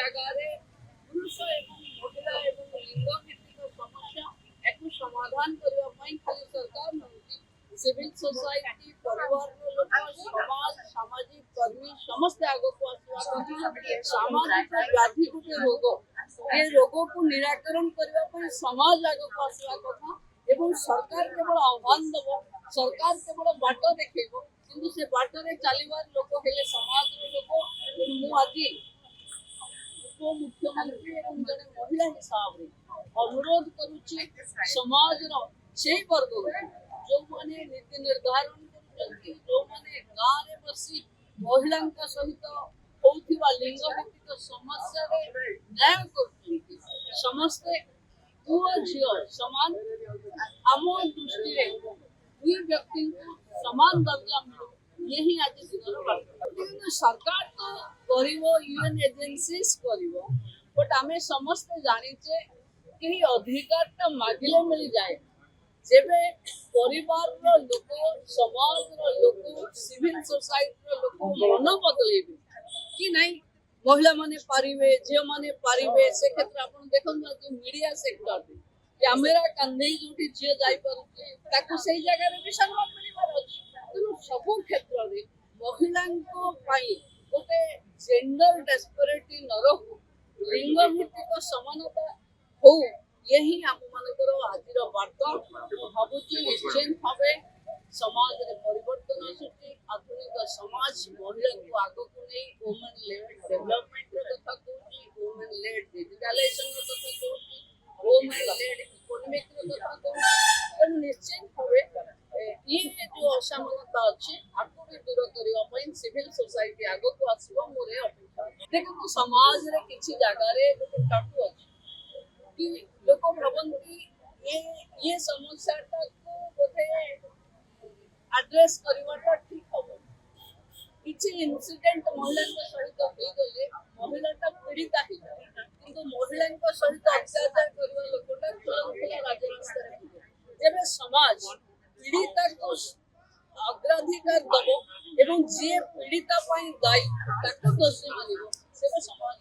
জায়গায় পুরুষ এবং মহিলা এবং লিঙ্গ ভিত্তিক সমস্যা একটু সমাধান করা খালি সরকার নয় সিভিল সোসাইটি পরিবার লোক সমাজ সামাজিক কর্মী ସମସ୍ତେ ଆଗକୁ ଆସିବା କଥା ସାମାଜିକ ବ୍ୟାଧି ଗୋଟେ ରୋଗ ଏ ରୋଗକୁ ନିରାକରଣ କରିବା ପାଇଁ ସମାଜ ଆଗକୁ ଆସିବା କଥା ଏବଂ ସରକାର କେବଳ ଆହ୍ୱାନ ଦେବ ସରକାର କେବଳ ବାଟ ଦେଖେଇବ କିନ୍ତୁ ସେ ବାଟରେ ଚାଲିବାର ଲୋକ ହେଲେ ସମାଜର ଲୋକ ମୁଁ ଆଜି ଉପମୁଖ୍ୟମନ୍ତ୍ରୀ ଏବଂ ଜଣେ ମହିଳା ହିସାବରେ ଅନୁରୋଧ କରୁଛି ସମାଜର ସେଇ ବର୍ଗକୁ ଯୋଉମାନେ ନୀତି ନିର୍ଦ୍ଧାରଣ କରୁଛନ୍ତି ଯୋଉମାନେ ଗାଁରେ ବସି ମହିଳାଙ୍କ ସହିତ ହଉଥିବା ଲିଙ୍ଗ ଭିତ୍ତିକ ସମସ୍ୟାରେ ନ୍ୟାୟ କରୁଛନ୍ତି ସମସ୍ତେ ପୁଅ ଝିଅ ସମାନ ଆମ ଦୃଷ୍ଟିରେ ଦୁଇ ବ୍ୟକ୍ତିଙ୍କୁ ସମାନ ଦର୍ଜା ମିଳୁ ये ही आज दिनर बार्ता କିନ୍ତୁ ସରକାର ତ କରିବ ୟୁଏନ୍ ଏଜେନ୍ସିଜ କରିବ ବଟ୍ ଆମେ ସମସ୍ତେ ଜାଣିଛେ କେହି ଅଧିକାରଟା ମାଗିଲେ ମିଳିଯାଏ ଯେବେ ପରିବାରର ଲୋକ ସମାଜର ଲୋକ ସିଭିଲ ସୋସାଇଟିର ଲୋକ ମନ ବଦଳେଇବେ କି ନାଇଁ ମହିଳାମାନେ ପାରିବେ ଝିଅମାନେ ପାରିବେ ସେ କ୍ଷେତ୍ରରେ ଆପଣ ଦେଖନ୍ତୁ ଆଜି ମିଡିଆ ସେକ୍ଟରରେ କ୍ୟାମେରା କାନ୍ଧେଇ ଯୋଉଠି ଝିଅ ଯାଇପାରୁଛି ତାକୁ ସେଇ ଜାଗାରେ ବି ସମ୍ମାନ ମିଳିବାର ଅଛି ତେଣୁ ସବୁ କ୍ଷେତ୍ରରେ ମହିଳାଙ୍କ ପାଇଁ ଗୋଟେ ଜେଣ୍ଡର ଡେସ୍ପରେଟି ନ ରହୁ ଲିଙ୍ଗ ଭିତ୍ତିକ ସମାନତା ହଉ ये ही हम मानकर आज बार्ता भावुची निश्चित भाव समाज परिवर्तन आसूची आधुनिक समाज महिला को आग को नहीं वुमेन लेड डेवलपमेंट कथा कहूँ वुमेन लेड डिजिटालाइजेशन कथा कहूँ वुमेन लेड इकोनॉमिक कथा कहूँ तेणु निश्चित भाव ये जो असमानता अच्छी आपको भी दूर करने सिविल सोसाइटी आग को आसो मोर अपेक्षा देखो समाज रे किसी जगार गोटे टाटू अच्छी कि लोक भावती ये समस्या को बोधे एड्रेस करवाटा ठीक हम किसी इनसीडेंट महिला सहित होगले महिलाटा पीड़िता ही किंतु महिला सहित अत्याचार करवा लोकटा खुला राजरास्ता जब समाज पीड़िता को अग्राधिकार दब एवं जी पीड़िता दायी दोषी मान से समाज